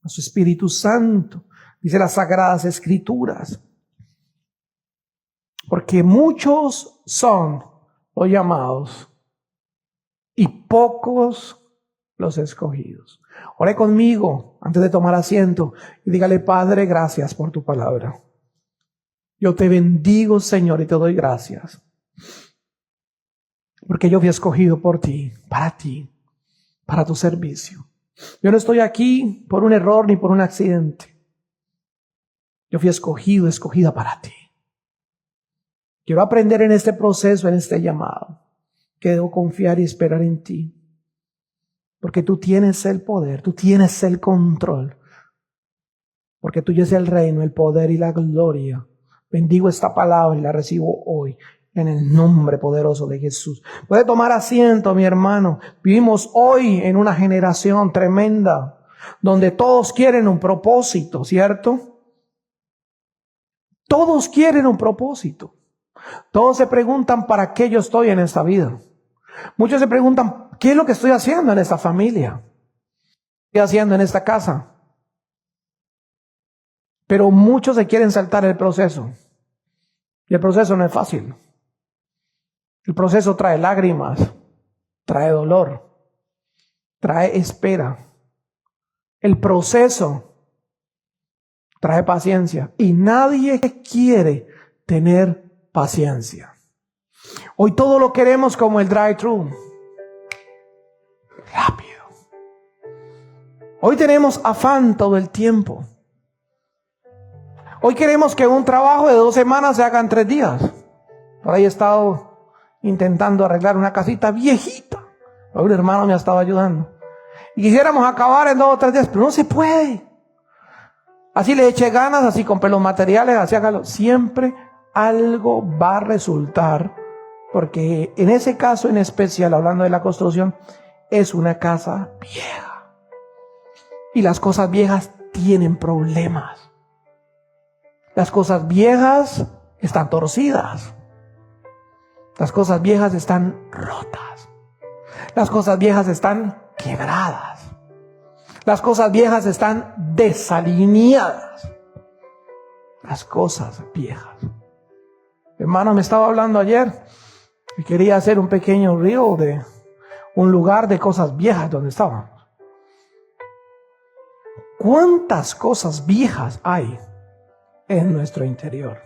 a su Espíritu Santo, dice las Sagradas Escrituras. Porque muchos son los llamados y pocos los escogidos. Ore conmigo antes de tomar asiento y dígale: Padre, gracias por tu palabra. Yo te bendigo, Señor, y te doy gracias. Porque yo fui escogido por ti, para tu servicio. Yo no estoy aquí por un error ni por un accidente. Yo fui escogido, escogida para ti. Quiero aprender en este proceso, en este llamado, que debo confiar y esperar en ti. Porque tú tienes el poder, tú tienes el control. Porque tuyo es el reino, el poder y la gloria. Bendigo esta palabra y la recibo hoy en el nombre poderoso de Jesús. Puede tomar asiento, mi hermano. Vivimos hoy en una generación tremenda donde todos quieren un propósito, ¿cierto? Todos quieren un propósito. Todos se preguntan: ¿para qué yo estoy en esta vida? Muchos se preguntan: ¿qué es lo que estoy haciendo en esta familia? ¿Qué estoy haciendo en esta casa? Pero muchos se quieren saltar el proceso. Y el proceso no es fácil. El proceso trae lágrimas, trae dolor, trae espera. El proceso trae paciencia. Y nadie quiere tener paciencia. Hoy todo lo queremos como el drive-thru. Rápido. Hoy tenemos afán todo el tiempo. Hoy queremos que un trabajo de 2 semanas se haga en 3 días. Por ahí he estado intentando arreglar una casita viejita. Hoy un hermano me ha estado ayudando. Y quisiéramos acabar en 2 o 3 días, pero no se puede. Así le eche ganas, así compre los materiales, así hágalo. Siempre algo va a resultar, porque en ese caso en especial, hablando de la construcción, es una casa vieja. Y las cosas viejas tienen problemas. Las cosas viejas están torcidas. Las cosas viejas están rotas. Las cosas viejas están quebradas. Las cosas viejas están desalineadas. Las cosas viejas. Hermano, me estaba hablando ayer y quería hacer un pequeño río de un lugar de cosas viejas donde estábamos. ¿Cuántas cosas viejas hay en nuestro interior?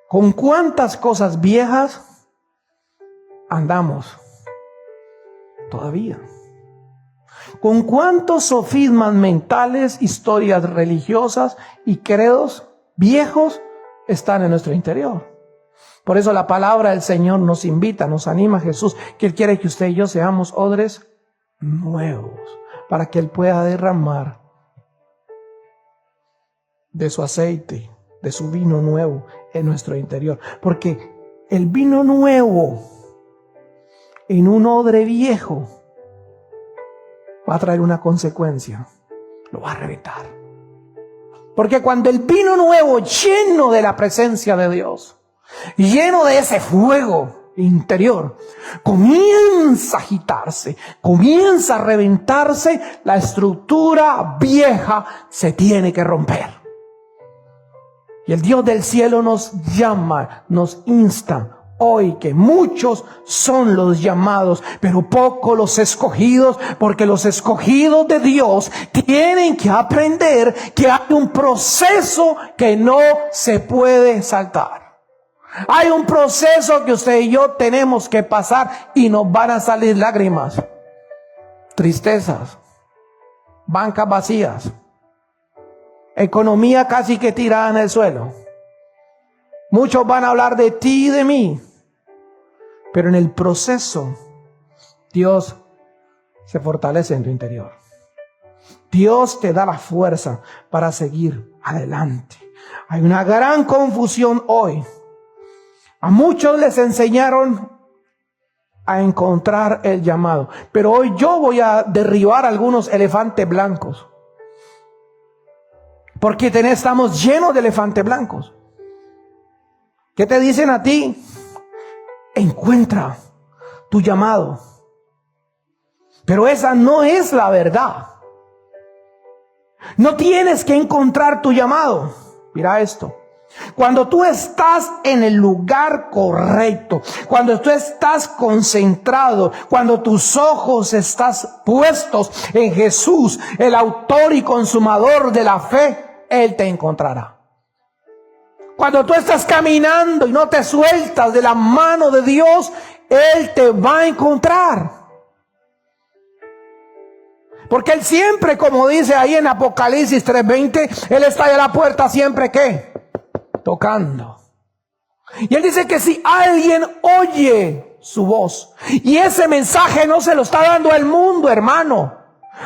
¿Con cuántas cosas viejas andamos todavía? ¿Con cuántos sofismas mentales, historias religiosas y credos viejos están en nuestro interior? Por eso la palabra del Señor nos invita, nos anima, Jesús, que Él quiere que usted y yo seamos odres nuevos, para que Él pueda derramar de su aceite, de su vino nuevo en nuestro interior. Porque el vino nuevo en un odre viejo va a traer una consecuencia: lo va a reventar. Porque cuando el vino nuevo, lleno de la presencia de Dios, lleno de ese fuego interior, comienza a agitarse, comienza a reventarse, la estructura vieja se tiene que romper. Y el Dios del cielo nos llama, nos insta hoy que muchos son los llamados, pero pocos los escogidos, porque los escogidos de Dios tienen que aprender que hay un proceso que no se puede saltar. Hay un proceso que usted y yo tenemos que pasar y nos van a salir lágrimas, tristezas, bancas vacías, economía casi que tirada en el suelo. Muchos van a hablar de ti y de mí, pero en el proceso Dios se fortalece en tu interior. Dios te da la fuerza para seguir adelante. Hay una gran confusión hoy. A muchos les enseñaron a encontrar el llamado, pero hoy yo voy a derribar algunos elefantes blancos. Porque estamos llenos de elefantes blancos. ¿Qué te dicen a ti? Encuentra tu llamado. Pero esa no es la verdad. No tienes que encontrar tu llamado. Mira esto. Cuando tú estás en el lugar correcto, cuando tú estás concentrado, cuando tus ojos estás puestos en Jesús, el autor y consumador de la fe, Él te encontrará. Cuando tú estás caminando y no te sueltas de la mano de Dios, Él te va a encontrar. Porque Él siempre, como dice ahí en Apocalipsis 3:20, Él está ahí a la puerta siempre, ¿qué? Tocando. Y Él dice que si alguien oye su voz, y ese mensaje no se lo está dando el mundo, hermano.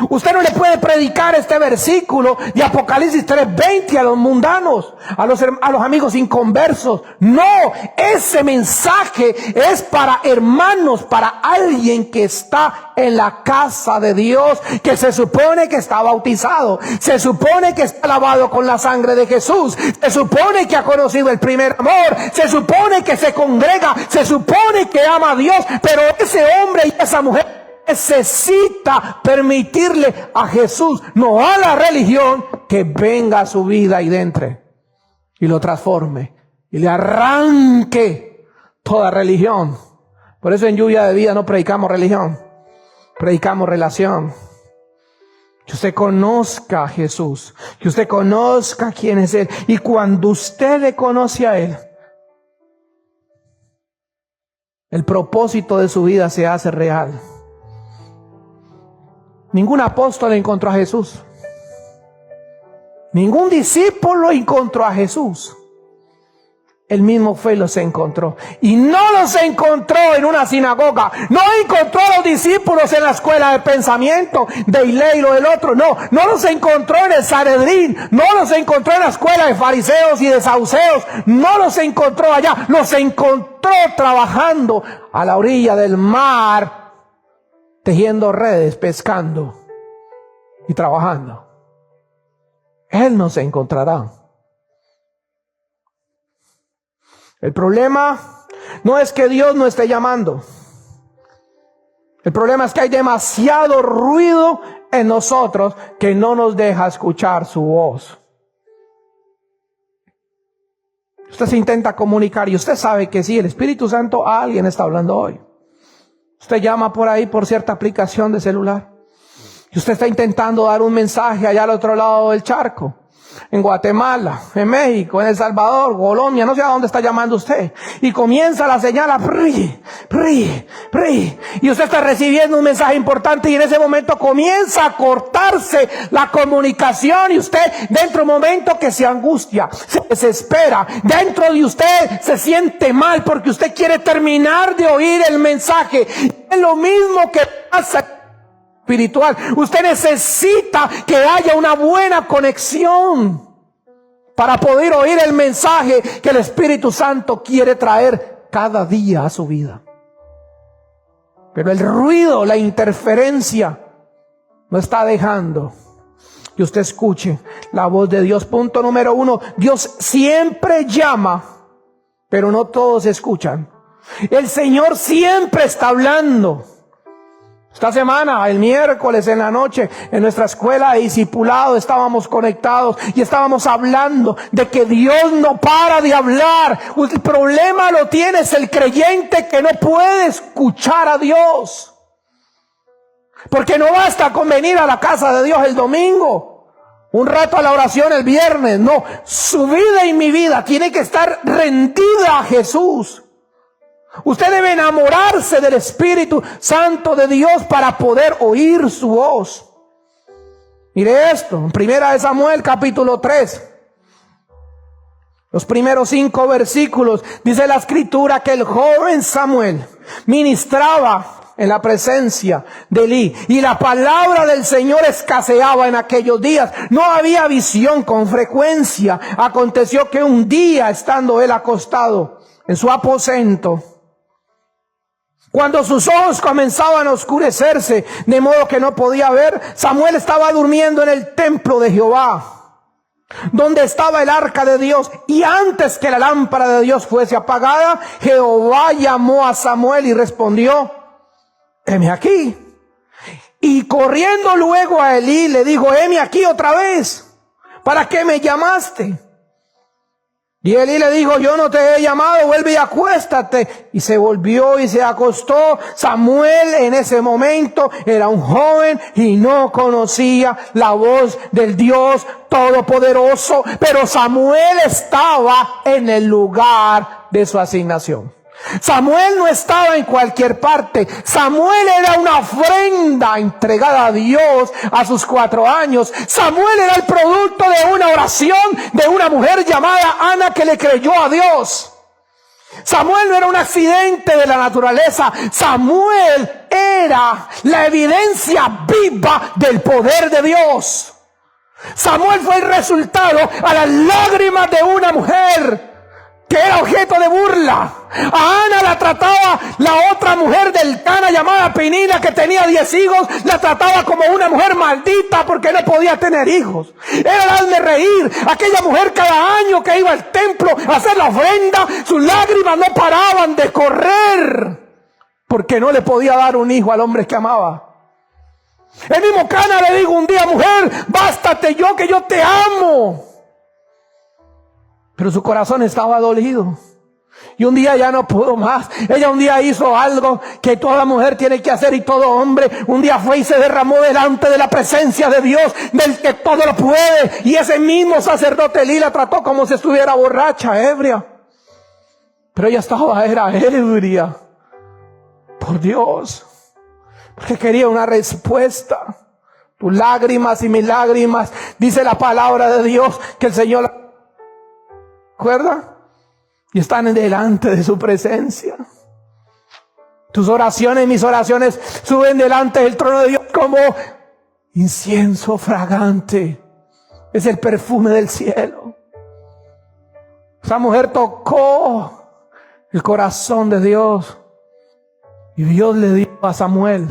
Usted no le puede predicar este versículo de Apocalipsis 3:20 a los mundanos, a los amigos inconversos. No, ese mensaje es para hermanos, para alguien que está en la casa de Dios, que se supone que está bautizado, se supone que está lavado con la sangre de Jesús, se supone que ha conocido el primer amor, se supone que se congrega, se supone que ama a Dios, pero ese hombre y esa mujer necesita permitirle a Jesús, no a la religión, que venga a su vida y entre y lo transforme y le arranque toda religión. Por eso en Lluvia de Vida no predicamos religión, predicamos relación. Que usted conozca a Jesús, que usted conozca quién es Él, y cuando usted le conoce a Él, el propósito de su vida se hace real. Ningún apóstol encontró a Jesús. Ningún discípulo encontró a Jesús. Él mismo fue y los encontró. Y no los encontró en una sinagoga. No encontró a los discípulos en la escuela de pensamiento, de Hileiro, del otro. No los encontró en el Sanedrín. No los encontró en la escuela de fariseos y de saduceos. No los encontró allá. Los encontró trabajando a la orilla del mar, tejiendo redes, pescando y trabajando. Él nos encontrará. El problema no es que Dios no esté llamando. El problema es que hay demasiado ruido en nosotros que no nos deja escuchar su voz. Usted se intenta comunicar y usted sabe que sí, el Espíritu Santo a alguien está hablando hoy. Usted llama por ahí por cierta aplicación de celular y usted está intentando dar un mensaje allá al otro lado del charco, en Guatemala, en México, en El Salvador, Colombia, no sé a dónde está llamando usted, y comienza la señal a pri, y usted está recibiendo un mensaje importante y en ese momento comienza a cortarse la comunicación y usted dentro de un momento que se angustia, se desespera, dentro de usted se siente mal porque usted quiere terminar de oír el mensaje. Es lo mismo que pasa espiritual. Usted necesita que haya una buena conexión para poder oír el mensaje que el Espíritu Santo quiere traer cada día a su vida. Pero el ruido, la interferencia, no está dejando que usted escuche la voz de Dios. Punto número 1, Dios siempre llama, pero no todos escuchan. El Señor siempre está hablando. Esta semana, el miércoles en la noche, en nuestra escuela de discipulado estábamos conectados y estábamos hablando de que Dios no para de hablar. El problema lo tiene es el creyente que no puede escuchar a Dios. Porque no basta con venir a la casa de Dios el domingo, un rato a la oración el viernes. No, su vida y mi vida tiene que estar rendida a Jesús. Usted debe enamorarse del Espíritu Santo de Dios para poder oír su voz. Mire esto, en 1 Samuel capítulo 3, los primeros 5 versículos, dice la Escritura que el joven Samuel ministraba en la presencia de Elí y la palabra del Señor escaseaba en aquellos días. No había visión con frecuencia. Aconteció que un día, estando él acostado en su aposento, cuando sus ojos comenzaban a oscurecerse, de modo que no podía ver, Samuel estaba durmiendo en el templo de Jehová, donde estaba el arca de Dios. Y antes que la lámpara de Dios fuese apagada, Jehová llamó a Samuel y respondió: heme aquí. Y corriendo luego a Elí le dijo: heme aquí otra vez, ¿para qué me llamaste? Y Elí le dijo: yo no te he llamado, vuelve y acuéstate. Y se volvió y se acostó. Samuel en ese momento era un joven y no conocía la voz del Dios Todopoderoso. Pero Samuel estaba en el lugar de su asignación. Samuel no estaba en cualquier parte. Samuel era una ofrenda entregada a Dios a sus 4 años. Samuel era el producto de una oración de una mujer llamada Ana que le creyó a Dios. Samuel no era un accidente de la naturaleza. Samuel era la evidencia viva del poder de Dios. Samuel fue el resultado a las lágrimas de una mujer que era objeto de burla. A Ana la trataba la otra mujer del Cana llamada Penina, que tenía 10 hijos, la trataba como una mujer maldita porque no podía tener hijos. Era el hazme reír. Aquella mujer cada año que iba al templo a hacer la ofrenda, sus lágrimas no paraban de correr porque no le podía dar un hijo al hombre que amaba. El mismo Cana le dijo un día: mujer, bástate yo que yo te amo. Pero su corazón estaba dolido. Y un día ya no pudo más. Ella un día hizo algo que toda mujer tiene que hacer y todo hombre. Un día fue y se derramó delante de la presencia de Dios, del que todo lo puede. Y ese mismo sacerdote Elí la trató como si estuviera borracha, ebria. Pero ella era ebria por Dios, porque quería una respuesta. Tus lágrimas y mis lágrimas, dice la palabra de Dios, que el Señor... ¿Recuerda? Y están delante de su presencia. Tus oraciones, mis oraciones, suben delante del trono de Dios como incienso fragante. Es el perfume del cielo. Esa mujer tocó el corazón de Dios. Y Dios le dijo a Samuel: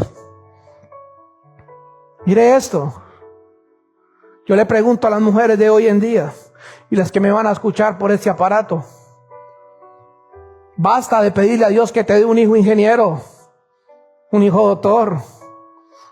mire esto. Yo le pregunto a las mujeres de hoy en día y las que me van a escuchar por este aparato: basta de pedirle a Dios que te dé un hijo ingeniero, un hijo doctor,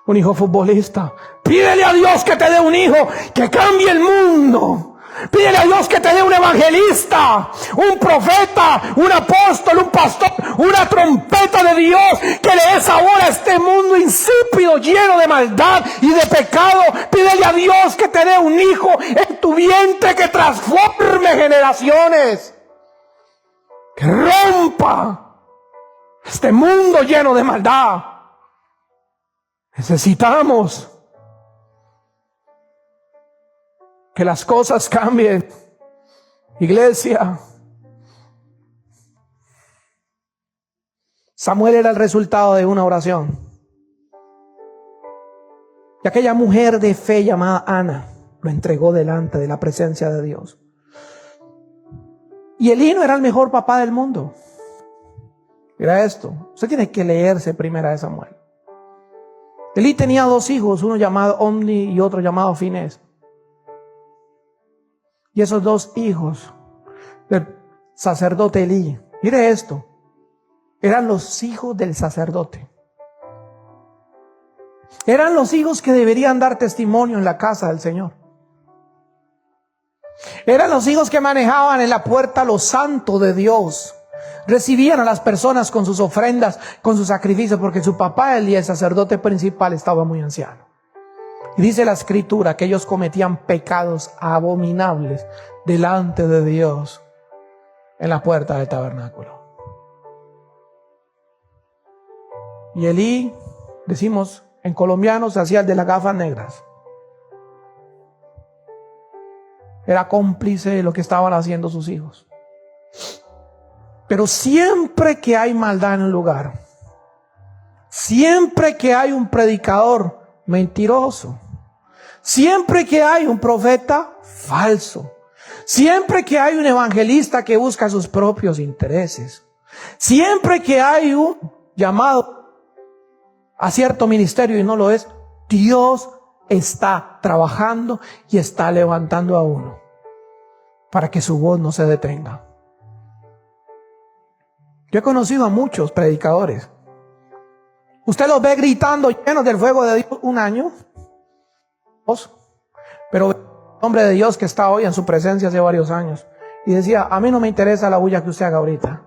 un hijo futbolista. Pídele a Dios que te dé un hijo que cambie el mundo. Pídele a Dios que te dé un evangelista, un profeta, un apóstol, un pastor, una trompeta de Dios que le dé sabor a este mundo insípido, lleno de maldad y de pecado. Pídele a Dios que te dé un hijo en tu vientre que transforme generaciones, que rompa este mundo lleno de maldad. Necesitamos que las cosas cambien. Iglesia, Samuel era el resultado de una oración. Y aquella mujer de fe llamada Ana lo entregó delante de la presencia de Dios. Y Elí no era el mejor papá del mundo. Mira esto, usted tiene que leerse Primera de Samuel. Elí tenía 2 hijos, uno llamado Omni y otro llamado Finés. Y esos 2 hijos del sacerdote Elí, mire esto, eran los hijos del sacerdote. Eran los hijos que deberían dar testimonio en la casa del Señor. Eran los hijos que manejaban en la puerta lo santo de Dios. Recibían a las personas con sus ofrendas, con sus sacrificios, porque su papá, el sacerdote principal, estaba muy anciano. Y dice la Escritura que ellos cometían pecados abominables delante de Dios en la puerta del tabernáculo. Y Elí, decimos en colombiano, se hacía el de las gafas negras. Era cómplice de lo que estaban haciendo sus hijos. Pero siempre que hay maldad en un lugar, siempre que hay un predicador mentiroso, siempre que hay un profeta falso, siempre que hay un evangelista que busca sus propios intereses, siempre que hay un llamado a cierto ministerio y no lo es, Dios está trabajando y está levantando a uno para que su voz no se detenga. Yo he conocido a muchos predicadores Usted los ve gritando llenos del fuego de Dios un año, dos, pero el hombre de Dios que está hoy en su presencia hace varios años y decía, a mí no me interesa la bulla que usted haga ahorita.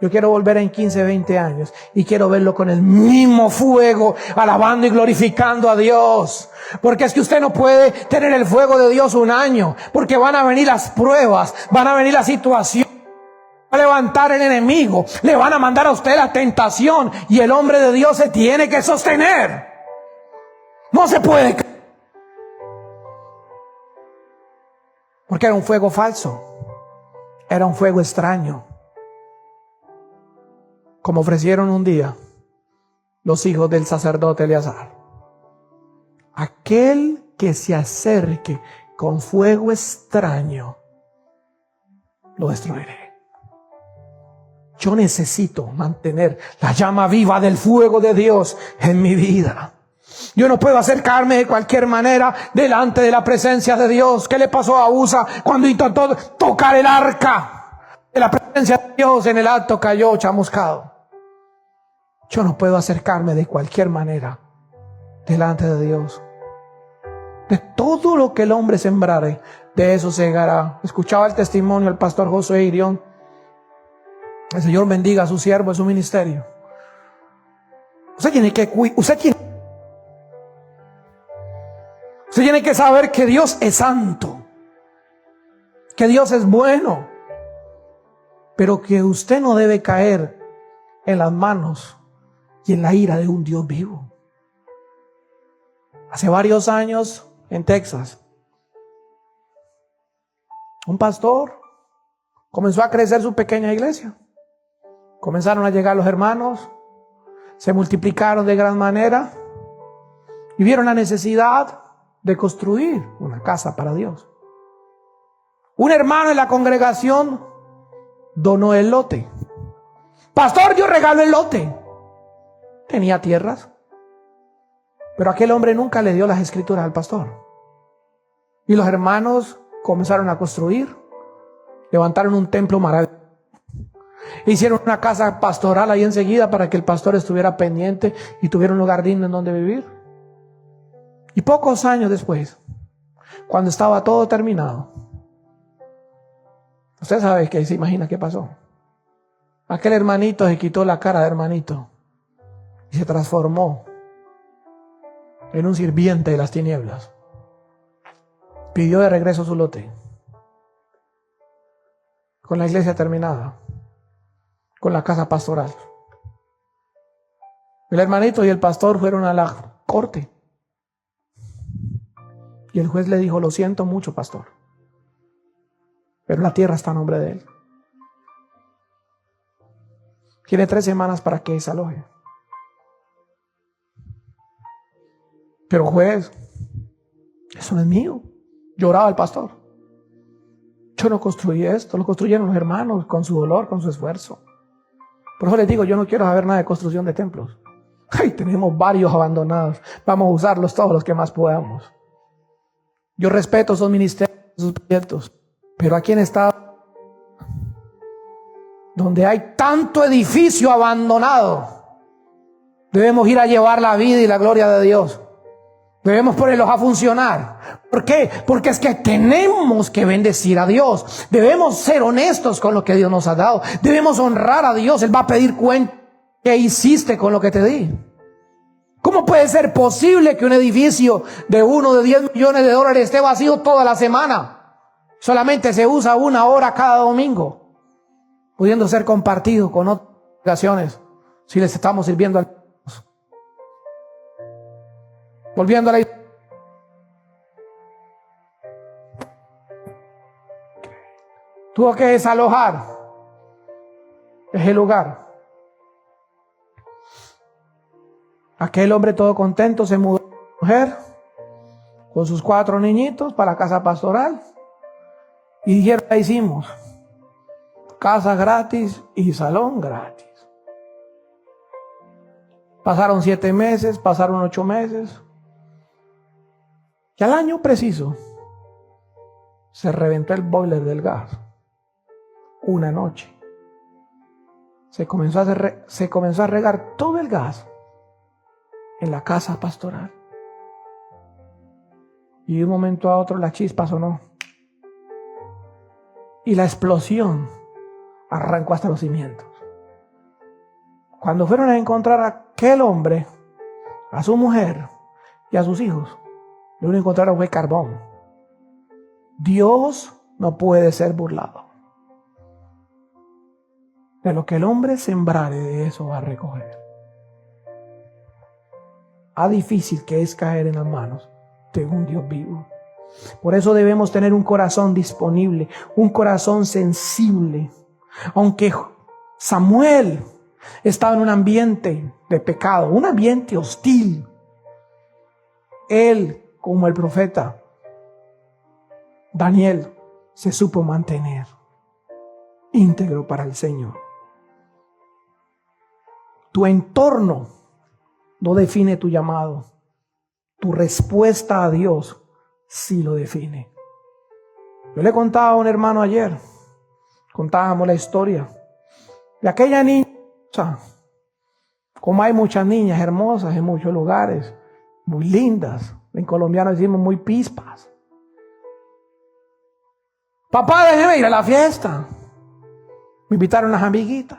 Yo quiero volver en 15, 20 años y quiero verlo con el mismo fuego, alabando y glorificando a Dios. Porque es que usted no puede tener el fuego de Dios un año, porque van a venir las pruebas, van a venir las situaciones, va a levantar el enemigo, le van a mandar a usted la tentación y el hombre de Dios se tiene que sostener. No se puede, porque era un fuego falso, era un fuego extraño, como ofrecieron un día los hijos del sacerdote Eleazar. Aquel que se acerque con fuego extraño, lo destruiré. Yo necesito mantener la llama viva del fuego de Dios en mi vida. Yo no puedo acercarme de cualquier manera delante de la presencia de Dios. ¿Qué le pasó a Usa cuando intentó tocar el arca de la presencia de Dios? En el acto cayó chamuscado. Yo no puedo acercarme de cualquier manera delante de Dios. De todo lo que el hombre sembrare, de eso segará. Escuchaba el testimonio del pastor Josué Irión. El Señor bendiga a su siervo en su ministerio. Usted tiene que saber que Dios es santo, que Dios es bueno, pero que usted no debe caer en las manos y en la ira de un Dios vivo. Hace varios años en Texas, un pastor comenzó a crecer su pequeña iglesia. Comenzaron a llegar los hermanos, se multiplicaron de gran manera y vieron la necesidad de construir una casa para Dios. Un hermano en la congregación donó el lote. Pastor, yo regalo el lote. Tenía tierras, pero aquel hombre nunca le dio las escrituras al pastor. Y los hermanos comenzaron a construir, levantaron un templo maravilloso, hicieron una casa pastoral ahí enseguida para que el pastor estuviera pendiente y tuviera un lugar digno en donde vivir. Y pocos años después, cuando estaba todo terminado, usted sabe que se imagina qué pasó. Aquel hermanito se quitó la cara de hermanito y se transformó en un sirviente de las tinieblas. Pidió de regreso su lote. Con la iglesia terminada, con la casa pastoral. El hermanito y el pastor fueron a la corte. Y el juez le dijo, lo siento mucho, pastor, pero la tierra está a nombre de él. Tiene 3 semanas para que desaloje. Pero juez, eso no es mío. Lloraba el pastor. Yo no construí esto, lo construyeron los hermanos con su dolor, con su esfuerzo. Por eso les digo, yo no quiero saber nada de construcción de templos. Ay, tenemos varios abandonados. Vamos a usarlos todos los que más podamos. Yo respeto esos ministerios, esos proyectos, pero aquí en Estado, donde hay tanto edificio abandonado, debemos ir a llevar la vida y la gloria de Dios. Debemos ponerlos a funcionar. ¿Por qué? Porque es que tenemos que bendecir a Dios. Debemos ser honestos con lo que Dios nos ha dado. Debemos honrar a Dios. Él va a pedir cuenta. ¿Qué hiciste con lo que te di? ¿Cómo puede ser posible que un edificio de 1 de 10 millones de dólares esté vacío toda la semana? Solamente se usa 1 hora cada domingo, pudiendo ser compartido con otras congregaciones si les estamos sirviendo a Dios. Volviendo a la historia. Tuvo que desalojar ese lugar. Aquel hombre todo contento se mudó con su mujer, con sus 4 niñitos para la casa pastoral. Y dijeron, la hicimos. Casa gratis y salón gratis. Pasaron 7 meses, pasaron 8 meses. Y al año preciso, se reventó el boiler del gas. Una noche. Se comenzó a regar todo el gas en la casa pastoral. Y de un momento a otro la chispa sonó. Y la explosión arrancó hasta los cimientos. Cuando fueron a encontrar a aquel hombre, a su mujer y a sus hijos, lo único que encontraron fue carbón. Dios no puede ser burlado. De lo que el hombre sembrare, de eso va a recoger. Difícil que es caer en las manos de un Dios vivo. Por eso debemos tener un corazón disponible, un corazón sensible. Aunque Samuel estaba en un ambiente de pecado, un ambiente hostil, él, como el profeta Daniel, se supo mantener íntegro para el Señor. Tu entorno no define tu llamado. Tu respuesta a Dios sí lo define. Yo le contaba a un hermano ayer, contábamos la historia de aquella niña, como hay muchas niñas hermosas en muchos lugares, muy lindas, en colombiano decimos muy pispas. Papá, déjeme ir a la fiesta. Me invitaron las amiguitas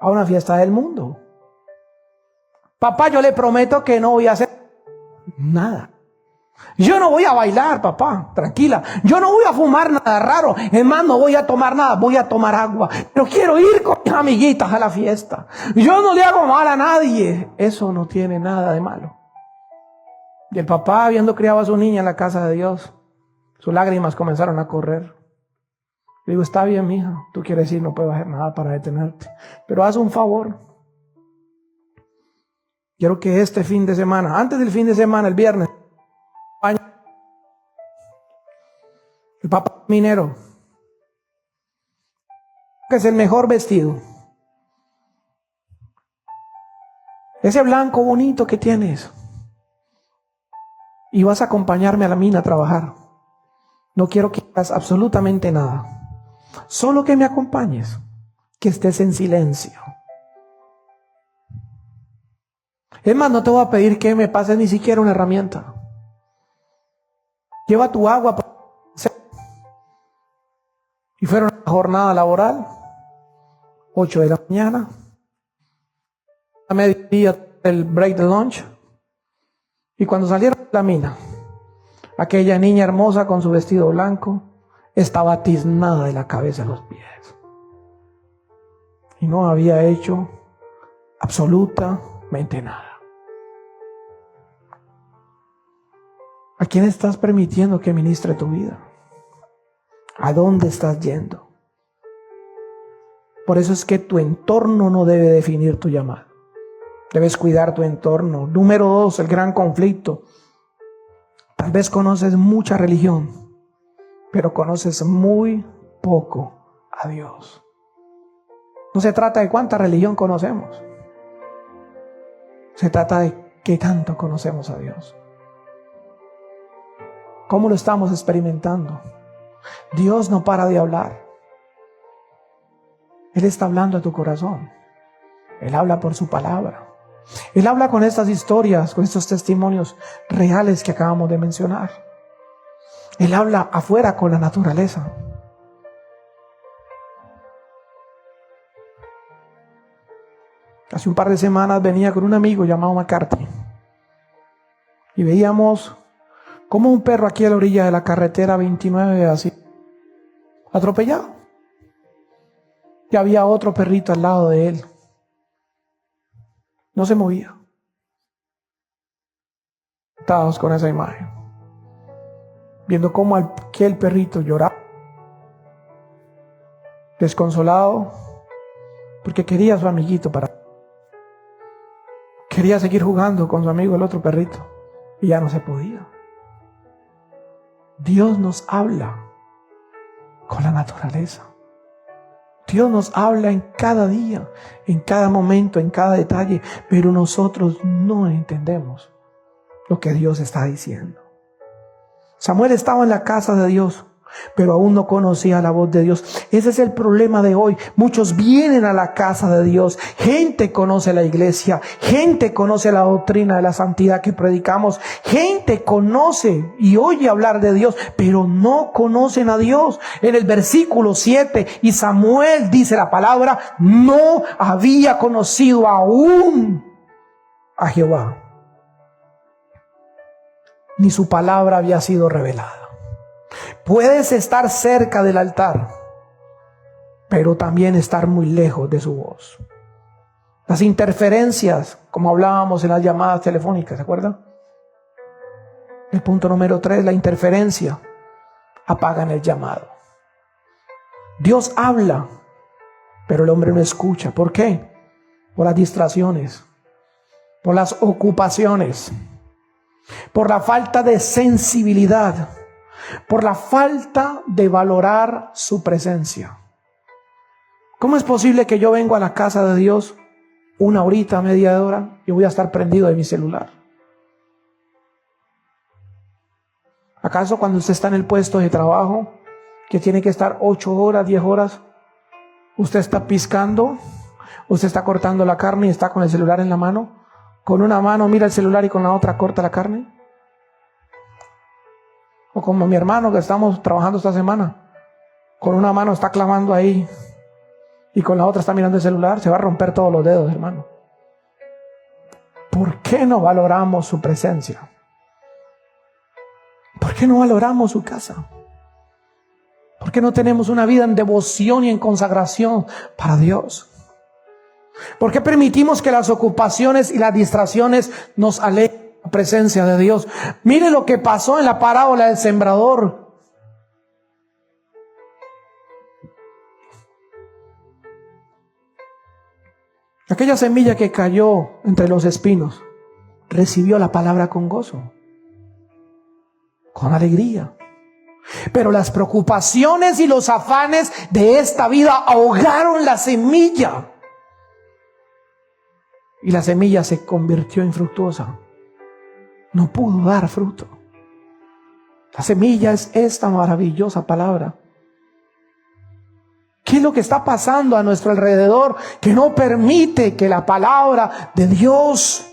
a una fiesta del mundo. Papá, yo le prometo que no voy a hacer nada. Yo no voy a bailar, papá, tranquila. Yo no voy a fumar nada raro. Es más, no voy a tomar nada, voy a tomar agua. Pero quiero ir con mis amiguitas a la fiesta. Yo no le hago mal a nadie. Eso no tiene nada de malo. Y el papá, habiendo criado a su niña en la casa de Dios, sus lágrimas comenzaron a correr. Le digo, está bien, mija, tú quieres ir, no puedo hacer nada para detenerte. Pero haz un favor. Quiero que este fin de semana, antes del fin de semana, el viernes, el papá minero, que es el mejor vestido, ese blanco bonito que tienes, y vas a acompañarme a la mina a trabajar. No quiero que hagas absolutamente nada, solo que me acompañes, que estés en silencio. Es más, no te voy a pedir que me pases ni siquiera una herramienta. Lleva tu agua. Y fueron a la jornada laboral, 8 de la mañana, a mediodía el break de lunch. Y cuando salieron de la mina, aquella niña hermosa con su vestido blanco estaba tiznada de la cabeza a los pies. Y no había hecho absolutamente nada. ¿A quién estás permitiendo que ministre tu vida? ¿A dónde estás yendo? Por eso es que tu entorno no debe definir tu llamado. Debes cuidar tu entorno. Número 2, el gran conflicto. Tal vez conoces mucha religión, pero conoces muy poco a Dios. No se trata de cuánta religión conocemos. Se trata de qué tanto conocemos a Dios. ¿Cómo lo estamos experimentando? Dios no para de hablar. Él está hablando a tu corazón. Él habla por su palabra. Él habla con estas historias, con estos testimonios reales que acabamos de mencionar. Él habla afuera con la naturaleza. Hace un par de semanas venía con un amigo llamado McCarthy y veíamos como un perro aquí a la orilla de la carretera 29 así atropellado. Y había otro perrito al lado de él. No se movía. Estábamos con esa imagen, viendo cómo aquel perrito lloraba, desconsolado, porque quería a su amiguito quería seguir jugando con su amigo el otro perrito, y ya no se podía. Dios nos habla con la naturaleza. Dios nos habla en cada día, en cada momento, en cada detalle, pero nosotros no entendemos lo que Dios está diciendo. Samuel estaba en la casa de Dios pero aún no conocía la voz de Dios. Ese es el problema de hoy. Muchos vienen a la casa de Dios. Gente conoce la iglesia. Gente conoce la doctrina de la santidad que predicamos. Gente conoce y oye hablar de Dios, pero no conocen a Dios. En el versículo 7, y Samuel, dice la palabra, no había conocido aún a Jehová, ni su palabra había sido revelada. Puedes estar cerca del altar, pero también estar muy lejos de su voz. Las interferencias, como hablábamos en las llamadas telefónicas, ¿se acuerdan? El punto número 3, la interferencia, apagan el llamado. Dios habla, pero el hombre no escucha. ¿Por qué? Por las distracciones, por las ocupaciones, por la falta de sensibilidad, por la falta de valorar su presencia. ¿Cómo es posible que yo vengo a la casa de Dios una horita, media hora, y voy a estar prendido de mi celular? ¿Acaso cuando usted está en el puesto de trabajo, que tiene que estar 8 horas, 10 horas, usted está piscando, usted está cortando la carne y está con el celular en la mano? Con una mano mira el celular y con la otra corta la carne. O como mi hermano que estamos trabajando esta semana, con una mano está clavando ahí y con la otra está mirando el celular. Se va a romper todos los dedos, hermano. ¿Por qué no valoramos su presencia? ¿Por qué no valoramos su casa? ¿Por qué no tenemos una vida en devoción y en consagración para Dios? ¿Por qué permitimos que las ocupaciones y las distracciones nos alejen de la presencia de Dios? Mire lo que pasó en la parábola del sembrador. Aquella semilla que cayó entre los espinos recibió la palabra con gozo, con alegría. Pero las preocupaciones y los afanes de esta vida ahogaron la semilla. Y la semilla se convirtió infructuosa. No pudo dar fruto. La semilla es esta maravillosa palabra. ¿Qué es lo que está pasando a nuestro alrededor que no permite que la palabra de Dios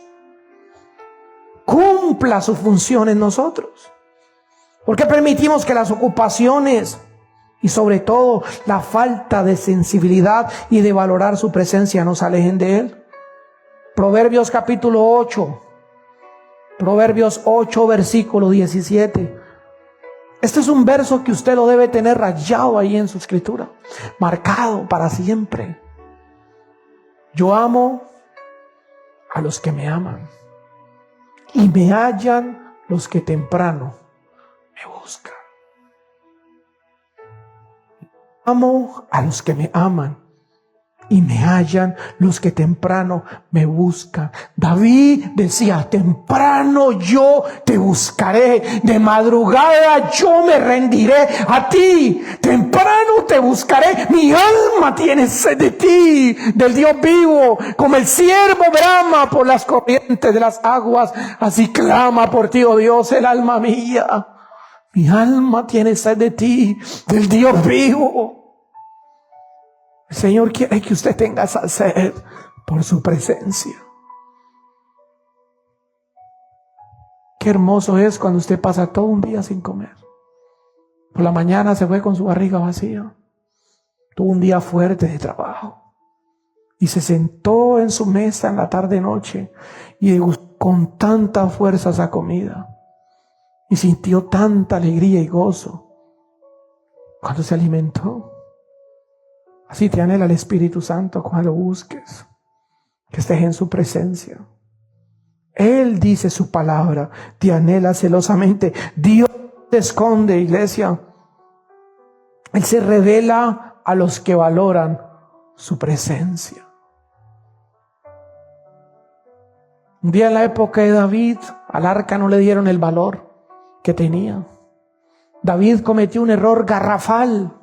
cumpla su función en nosotros? ¿Por qué permitimos que las ocupaciones y sobre todo la falta de sensibilidad y de valorar su presencia nos alejen de Él? Proverbios capítulo 8. Proverbios 8, versículo 17. Este es un verso que usted lo debe tener rayado ahí en su escritura, marcado para siempre. Yo amo a los que me aman, y me hallan los que temprano me buscan. Amo a los que me aman, y me hallan los que temprano me buscan. David decía: temprano yo te buscaré, de madrugada yo me rendiré a ti, temprano te buscaré. Mi alma tiene sed de ti, del Dios vivo. Como el ciervo brama por las corrientes de las aguas, así clama por ti, oh Dios, el alma mía. Mi alma tiene sed de ti, del Dios vivo. El Señor quiere que usted tenga esa sed por su presencia. Qué hermoso es cuando usted pasa todo un día sin comer. Por la mañana se fue con su barriga vacía. Tuvo un día fuerte de trabajo. Y se sentó en su mesa en la tarde-noche y degustó con tanta fuerza esa comida. Y sintió tanta alegría y gozo cuando se alimentó. Así te anhela el Espíritu Santo cuando lo busques, que estés en su presencia. Él dice su palabra, te anhela celosamente. Dios te esconde, iglesia. Él se revela a los que valoran su presencia. Un día en la época de David, al arca no le dieron el valor que tenía. David cometió un error garrafal,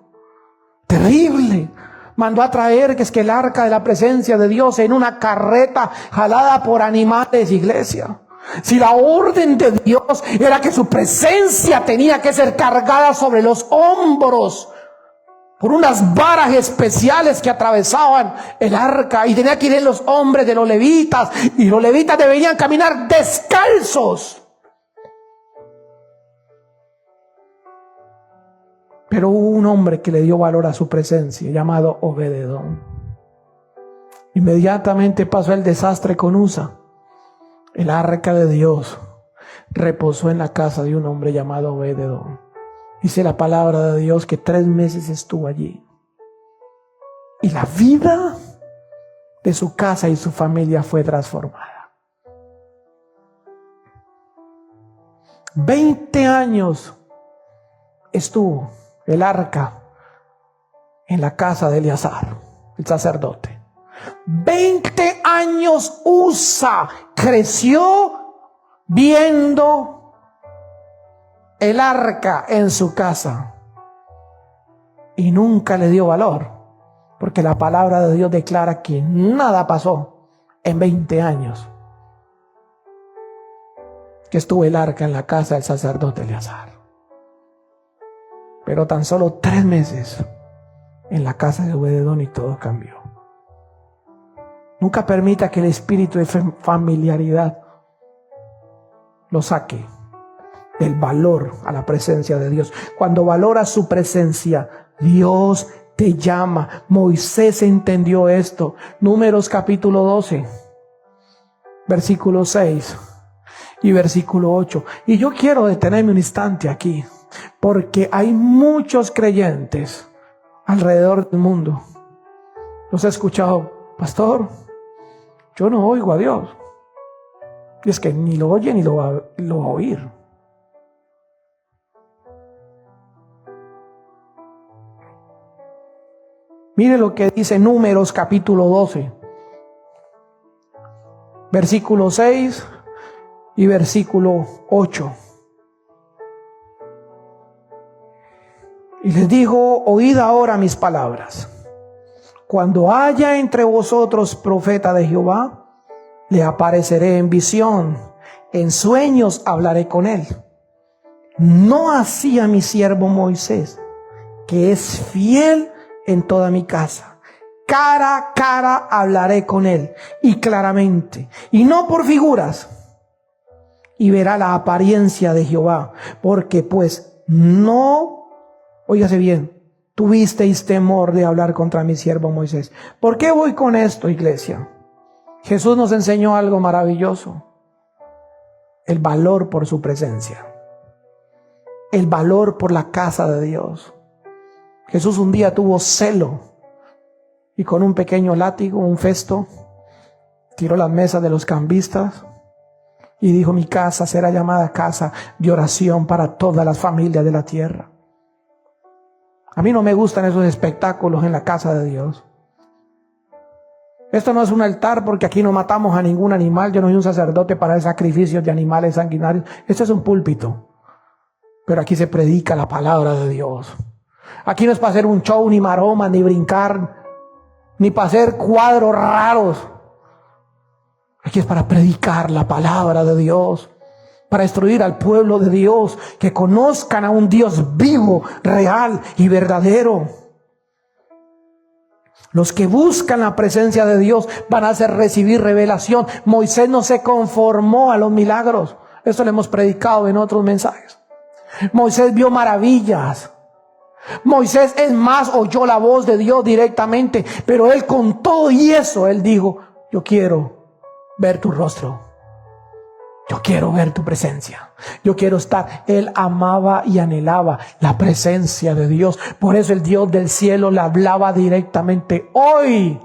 terrible. Mandó a traer que el arca de la presencia de Dios en una carreta jalada por animales, iglesia. Si la orden de Dios era que su presencia tenía que ser cargada sobre los hombros por unas varas especiales que atravesaban el arca, y tenía que ir en los hombres de los levitas, y los levitas deberían caminar descalzos. Pero hubo un hombre que le dio valor a su presencia, llamado Obed-Edom. Inmediatamente pasó el desastre con Usa. El arca de Dios reposó en la casa de un hombre llamado Obed-Edom. Dice la palabra de Dios que 3 meses estuvo allí. Y la vida de su casa y su familia fue transformada. 20 años estuvo el arca en la casa de Eleazar, el sacerdote. 20 años Usa creció viendo el arca en su casa y nunca le dio valor, porque la palabra de Dios declara que nada pasó en 20 años que estuvo el arca en la casa del sacerdote Eleazar. Pero tan solo 3 meses en la casa de Obed-Edom y todo cambió. Nunca permita que el espíritu de familiaridad lo saque del valor a la presencia de Dios. Cuando valoras su presencia, Dios te llama. Moisés entendió esto. Números capítulo 12, versículo 6 y versículo 8. Y yo quiero detenerme un instante aquí, porque hay muchos creyentes alrededor del mundo. Los he escuchado: pastor, yo no oigo a Dios. Y es que ni lo oye ni lo va a oír. Mire lo que dice Números capítulo 12, versículo 6 y versículo 8. Y les dijo: oíd ahora mis palabras. Cuando haya entre vosotros profeta de Jehová, le apareceré en visión, en sueños hablaré con él. No así a mi siervo Moisés, que es fiel en toda mi casa. Cara a cara hablaré con él, y claramente, y no por figuras, y verá la apariencia de Jehová, porque pues no, óigase bien, tuvisteis temor de hablar contra mi siervo Moisés. ¿Por qué voy con esto, iglesia? Jesús nos enseñó algo maravilloso: el valor por su presencia, el valor por la casa de Dios. Jesús un día tuvo celo y con un pequeño látigo, un festo, tiró las mesas de los cambistas y dijo: mi casa será llamada casa de oración para todas las familias de la tierra. A mí no me gustan esos espectáculos en la casa de Dios. Esto no es un altar, porque aquí no matamos a ningún animal. Yo no soy un sacerdote para hacer sacrificios de animales sanguinarios. Esto es un púlpito. Pero aquí se predica la palabra de Dios. Aquí no es para hacer un show, ni maroma, ni brincar, ni para hacer cuadros raros. Aquí es para predicar la palabra de Dios, para instruir al pueblo de Dios, que conozcan a un Dios vivo, real y verdadero. Los que buscan la presencia de Dios van a recibir revelación. Moisés no se conformó a los milagros. Esto lo hemos predicado en otros mensajes. Moisés vio maravillas. Moisés, es más, oyó la voz de Dios directamente. Pero él, con todo y eso, él dijo: yo quiero ver tu rostro. Yo quiero ver tu presencia. Yo quiero estar. Él amaba y anhelaba la presencia de Dios. Por eso el Dios del cielo le hablaba directamente. Hoy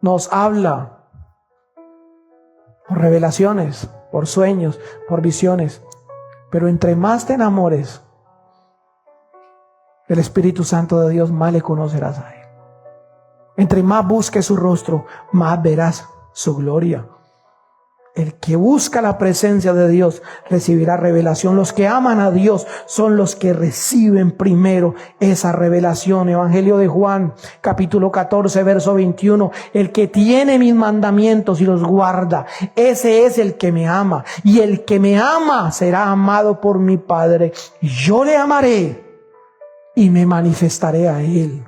nos habla por revelaciones, por sueños, por visiones. Pero entre más te enamores del Espíritu Santo de Dios, más le conocerás a Él. Entre más busques su rostro, más verás su gloria. El que busca la presencia de Dios recibirá revelación. Los que aman a Dios son los que reciben primero esa revelación. Evangelio de Juan, capítulo 14, verso 21. El que tiene mis mandamientos y los guarda, ese es el que me ama. Y el que me ama será amado por mi Padre. Y yo le amaré y me manifestaré a él.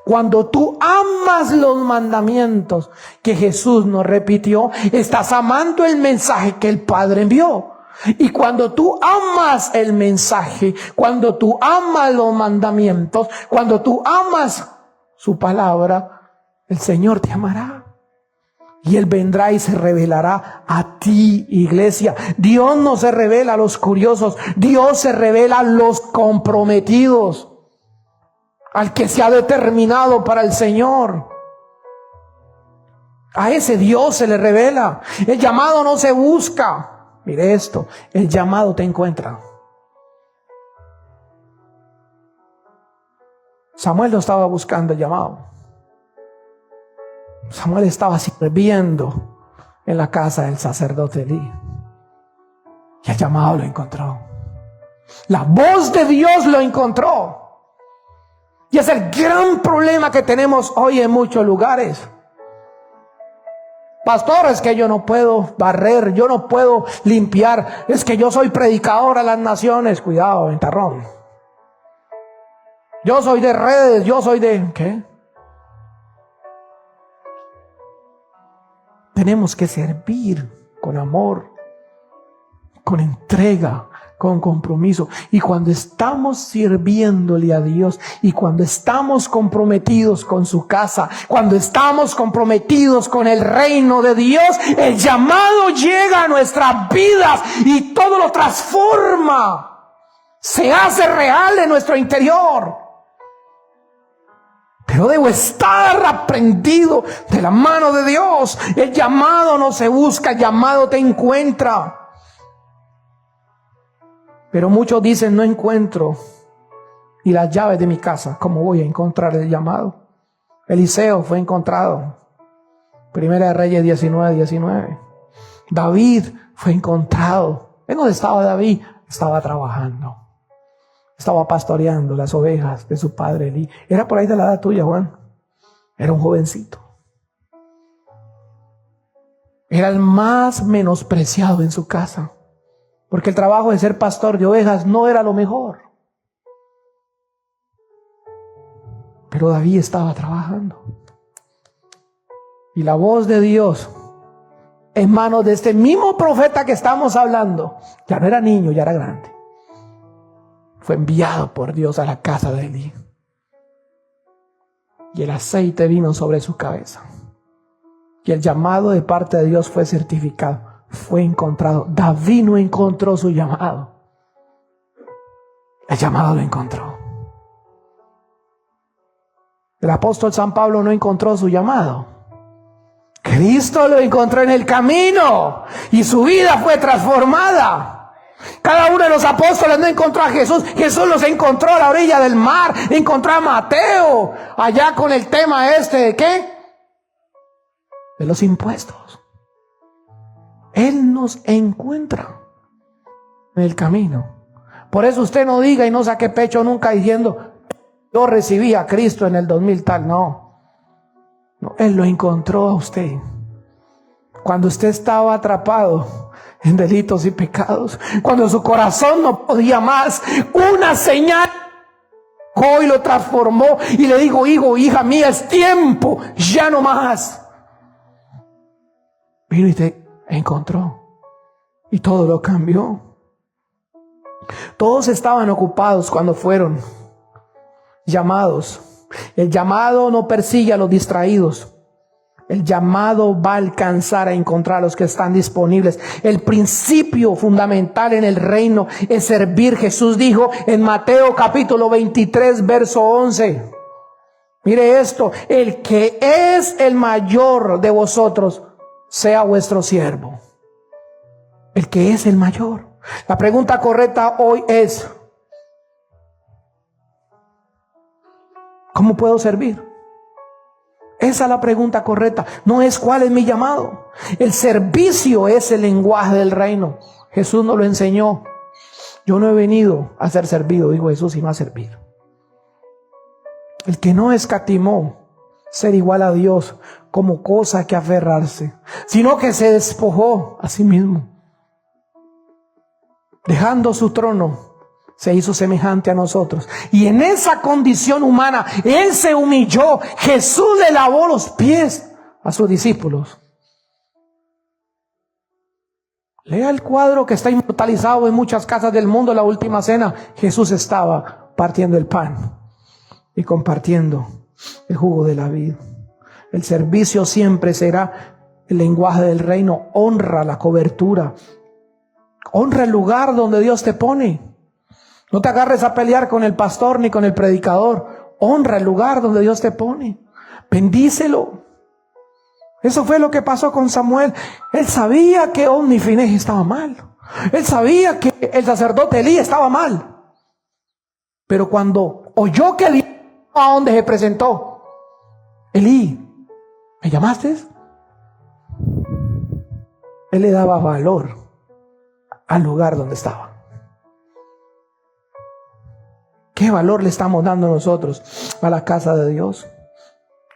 Cuando tú amas los mandamientos que Jesús nos repitió, estás amando el mensaje que el Padre envió. Y cuando tú amas el mensaje, cuando tú amas los mandamientos, cuando tú amas su palabra, el Señor te amará. Y Él vendrá y se revelará a ti, iglesia. Dios no se revela a los curiosos, Dios se revela a los comprometidos. Al que se ha determinado para el Señor. A ese Dios se le revela. El llamado no se busca. Mire esto, el llamado te encuentra. Samuel no estaba buscando el llamado. Samuel estaba sirviendo en la casa del sacerdote Elí. Y el llamado lo encontró. La voz de Dios lo encontró. Y es el gran problema que tenemos hoy en muchos lugares. Pastor, es que yo no puedo barrer, yo no puedo limpiar, es que yo soy predicador a las naciones. Cuidado, ventarrón. Yo soy de redes, yo soy de... ¿Qué? Tenemos que servir con amor, con entrega, con compromiso. Y cuando estamos sirviéndole a Dios y cuando estamos comprometidos con su casa, cuando estamos comprometidos con el reino de Dios, el llamado llega a nuestras vidas y todo lo transforma. Se hace real en nuestro interior. Pero debo estar aprendido de la mano de Dios. El llamado no se busca, el llamado te encuentra. Pero muchos dicen, no encuentro y las llaves de mi casa. ¿Cómo voy a encontrar el llamado? Eliseo fue encontrado. Primera de Reyes 19:19. David fue encontrado. ¿En dónde estaba David? Estaba trabajando. Estaba pastoreando las ovejas de su padre Elí. Era por ahí de la edad tuya, Juan. Era un jovencito. Era el más menospreciado en su casa. Porque el trabajo de ser pastor de ovejas no era lo mejor. Pero David estaba trabajando. Y la voz de Dios, en manos de este mismo profeta que estamos hablando, ya no era niño, ya era grande. Fue enviado por Dios a la casa de Elí. Y el aceite vino sobre su cabeza. Y el llamado de parte de Dios fue certificado. Fue encontrado. David no encontró su llamado. El llamado lo encontró. El apóstol San Pablo no encontró su llamado. Cristo lo encontró en el camino y su vida fue transformada. Cada uno de los apóstoles no encontró a Jesús. Jesús los encontró a la orilla del mar. Encontró a Mateo allá con el tema ¿de qué? De los impuestos. Él nos encuentra en el camino. Por eso usted no diga y no saque pecho nunca diciendo, yo recibí a Cristo en el 2000 tal. No, Él lo encontró a usted. Cuando usted estaba atrapado en delitos y pecados, cuando su corazón no podía más, una señal y lo transformó y le dijo, hijo, hija mía, es tiempo, ya no más. Vino y te encontró y todo lo cambió. Todos estaban ocupados cuando fueron llamados. El llamado no persigue a los distraídos. El llamado va a alcanzar a encontrar a los que están disponibles. El principio fundamental en el reino es servir. Jesús dijo en Mateo capítulo 23 verso 11. Mire esto, el que es el mayor de vosotros sea vuestro siervo. El que es el mayor. La pregunta correcta hoy es, ¿cómo puedo servir? Esa Esa es la pregunta correcta. No es cuál es mi llamado. El servicio es el lenguaje del reino. Jesús nos lo enseñó. Yo no he venido a ser servido, dijo Jesús, sino a servir. El que no escatimó ser igual a Dios como cosa que aferrarse, sino que se despojó a sí mismo. Dejando su trono, se hizo semejante a nosotros. Y en esa condición humana, Él se humilló. Jesús le lavó los pies a sus discípulos. Lea el cuadro que está inmortalizado en muchas casas del mundo, la última cena. Jesús estaba partiendo el pan y compartiendo el jugo de la vid. El servicio siempre será el lenguaje del reino. Honra la cobertura. Honra el lugar donde Dios te pone. No te agarres a pelear con el pastor ni con el predicador. Honra el lugar donde Dios te pone. Bendícelo. Eso fue lo que pasó con Samuel. Él sabía que Ofni y Finehas estaba mal. Él sabía que el sacerdote Elí estaba mal. Pero cuando oyó que Elí, a donde se presentó, Elí, ¿me llamaste? Él le daba valor al lugar donde estaba. ¿Qué valor le estamos dando nosotros a la casa de Dios?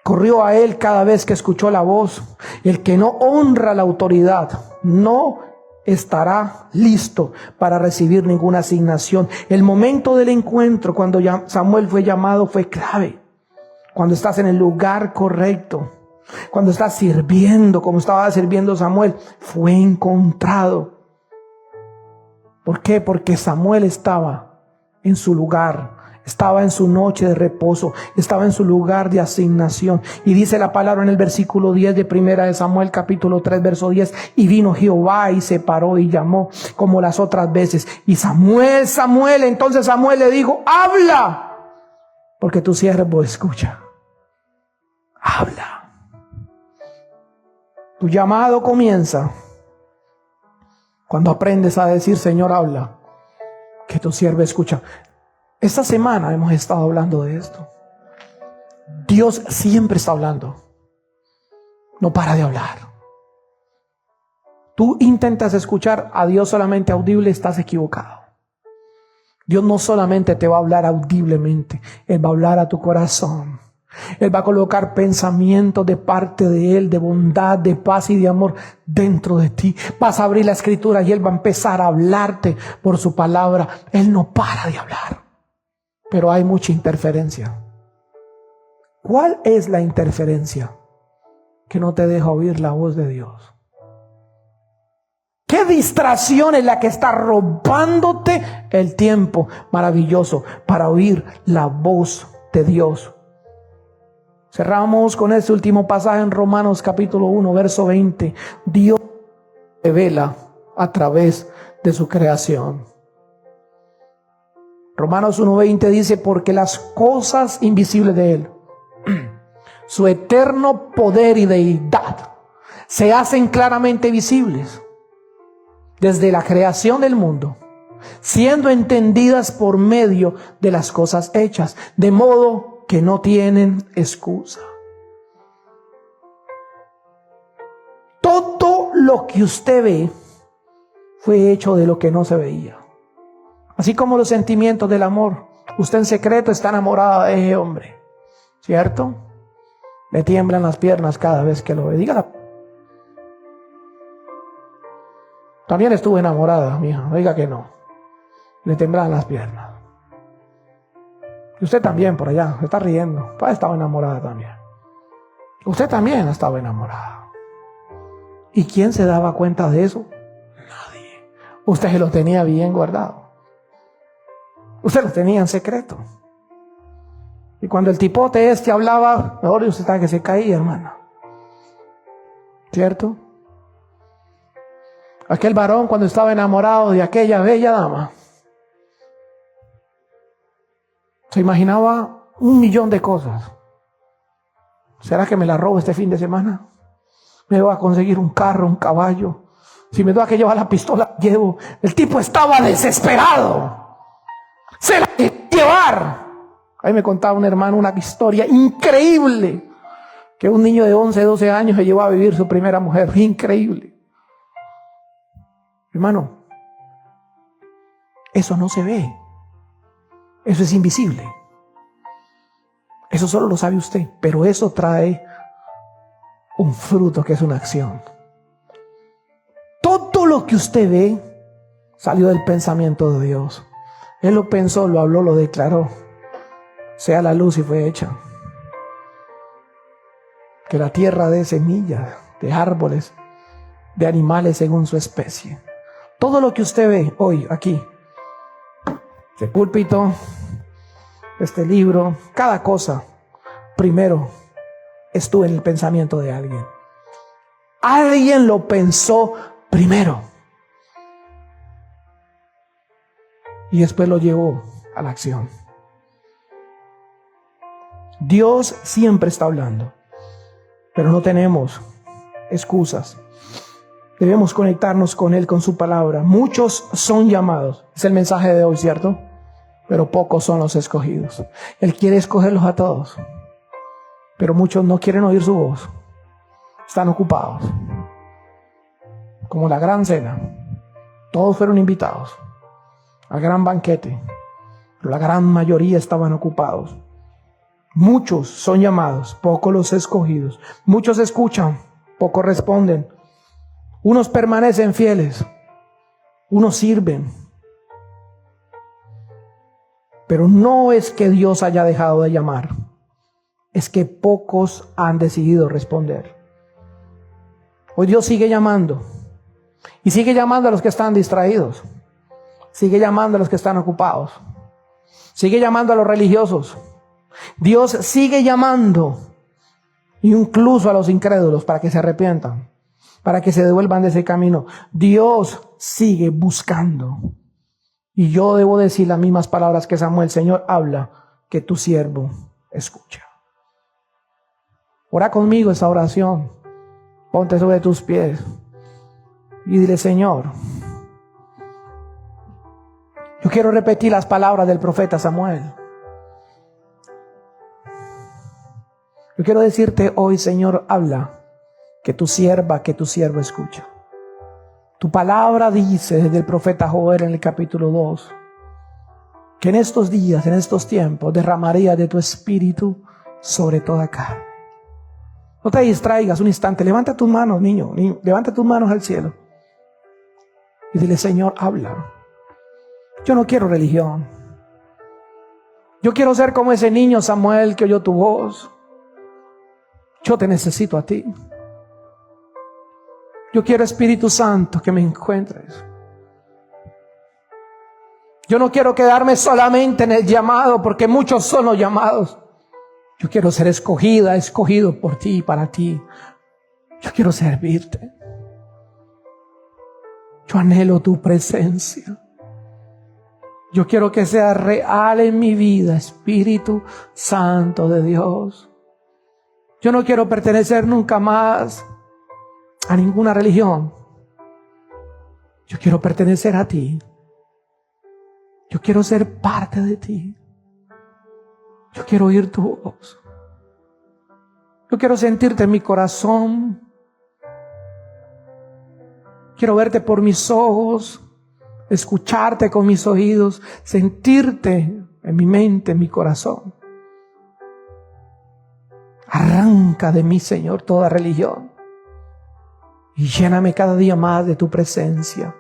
Corrió a él cada vez que escuchó la voz. El que no honra la autoridad no estará listo para recibir ninguna asignación. El momento del encuentro, cuando Samuel fue llamado, fue clave. Cuando estás en el lugar correcto, cuando estás sirviendo como estaba sirviendo Samuel, fue encontrado. ¿Por qué? Porque Samuel estaba en su lugar. Estaba en su noche de reposo, estaba en su lugar de asignación. Y dice la palabra en el versículo 10 de primera de Samuel, capítulo 3, verso 10. Y vino Jehová y se paró y llamó como las otras veces. Y Samuel, Samuel, entonces Samuel le dijo, habla, porque tu siervo escucha. Habla. Tu llamado comienza cuando aprendes a decir, Señor, habla, que tu siervo escucha. Esta semana hemos estado hablando de esto. Dios siempre está hablando. No para de hablar. Tú intentas escuchar a Dios solamente audible, estás equivocado. Dios no solamente te va a hablar audiblemente, Él va a hablar a tu corazón. Él va a colocar pensamientos de parte de Él, de bondad, de paz y de amor dentro de ti. Vas a abrir la escritura y Él va a empezar a hablarte por su palabra. Él no para de hablar. Pero hay mucha interferencia. ¿Cuál es la interferencia que no te deja oír la voz de Dios? ¿Qué distracción es la que está robándote el tiempo maravilloso para oír la voz de Dios? Cerramos con este último pasaje en Romanos capítulo 1, verso 20. Dios revela a través de su creación. Romanos 1:20 dice, porque las cosas invisibles de Él, su eterno poder y deidad, se hacen claramente visibles desde la creación del mundo, siendo entendidas por medio de las cosas hechas, de modo que no tienen excusa. Todo lo que usted ve fue hecho de lo que no se veía. Así como los sentimientos del amor. Usted en secreto está enamorada de ese hombre, ¿cierto? Le tiemblan las piernas cada vez que lo ve. Dígala. También estuve enamorada, mija. No diga que no. Le temblan las piernas. Y usted también por allá, se está riendo. Pues estaba enamorada también. Usted también estaba enamorada. ¿Y quién se daba cuenta de eso? Nadie. Usted se lo tenía bien guardado. Usted lo tenía en secreto. Y cuando el tipote hablaba, mejor usted estaba que se caía, hermana. ¿Cierto? Aquel varón cuando estaba enamorado de aquella bella dama, se imaginaba 1.000.000 de cosas. ¿Será que me la robo este fin de semana? ¿Me voy a conseguir un carro, un caballo? Si me tengo que llevar la pistola, llevo. El tipo estaba desesperado. Se la llevar. Ahí me contaba un hermano una historia increíble. que un niño de 11, 12 años se llevó a vivir su primera mujer. Increíble. Hermano, eso no se ve. Eso es invisible. Eso solo lo sabe usted, pero eso trae un fruto que es una acción. Todo lo que usted ve salió del pensamiento de Dios. Él lo pensó, lo habló, lo declaró. Sea la luz y fue hecha. Que la tierra dé semillas, de árboles, de animales según su especie. Todo lo que usted ve hoy aquí, este púlpito, este libro, cada cosa, primero estuvo en el pensamiento de alguien. Alguien lo pensó primero. Y después lo llevó a la acción. Dios siempre está hablando, pero no tenemos excusas. Debemos conectarnos con Él, con su palabra. Muchos son llamados. Es el mensaje de hoy, ¿cierto? Pero pocos son los escogidos. Él quiere escogerlos a todos, pero muchos no quieren oír su voz. Están ocupados. Como la gran cena. Todos fueron invitados al gran banquete, pero la gran mayoría estaban ocupados. Muchos son llamados, pocos los escogidos. Muchos escuchan, pocos responden. Unos permanecen fieles, unos sirven. Pero no es que Dios haya dejado de llamar, es que pocos han decidido responder. Hoy Dios sigue llamando, y sigue llamando a los que están distraídos, sigue llamando a los que están ocupados, sigue llamando a los religiosos. Dios sigue llamando, incluso a los incrédulos, para que se arrepientan, para que se devuelvan de ese camino. Dios sigue buscando. Y yo debo decir las mismas palabras que Samuel: Señor, habla, que tu siervo escucha. Ora conmigo esa oración. Ponte sobre tus pies y dile: Señor, yo quiero repetir las palabras del profeta Samuel. Yo quiero decirte hoy: Señor, habla, que tu siervo escucha. Tu palabra dice desde el profeta Joel en el capítulo 2 que en estos días, en estos tiempos, derramaría de tu espíritu sobre toda carne. No te distraigas un instante. Levanta tus manos, niño. Levanta tus manos al cielo y dile: Señor, habla. Yo no quiero religión. Yo quiero ser como ese niño Samuel que oyó tu voz. Yo te necesito a ti. Yo quiero, Espíritu Santo, que me encuentres. Yo no quiero quedarme solamente en el llamado, porque muchos son los llamados. Yo quiero ser escogida, escogido por ti y para ti. Yo quiero servirte. Yo anhelo tu presencia. Yo quiero que sea real en mi vida, Espíritu Santo de Dios. Yo no quiero pertenecer nunca más a ninguna religión. Yo quiero pertenecer a ti. Yo quiero ser parte de ti. Yo quiero oír tu voz. Yo quiero sentirte en mi corazón. Quiero verte por mis ojos, escucharte con mis oídos, sentirte en mi mente, en mi corazón. Arranca de mí, Señor, toda religión y lléname cada día más de tu presencia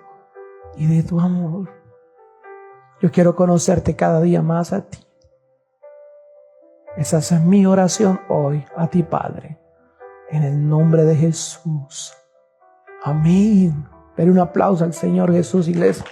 y de tu amor. Yo quiero conocerte cada día más a ti. Esa es mi oración hoy a ti, Padre, en el nombre de Jesús. Amén. Dale un aplauso al Señor Jesús, iglesia.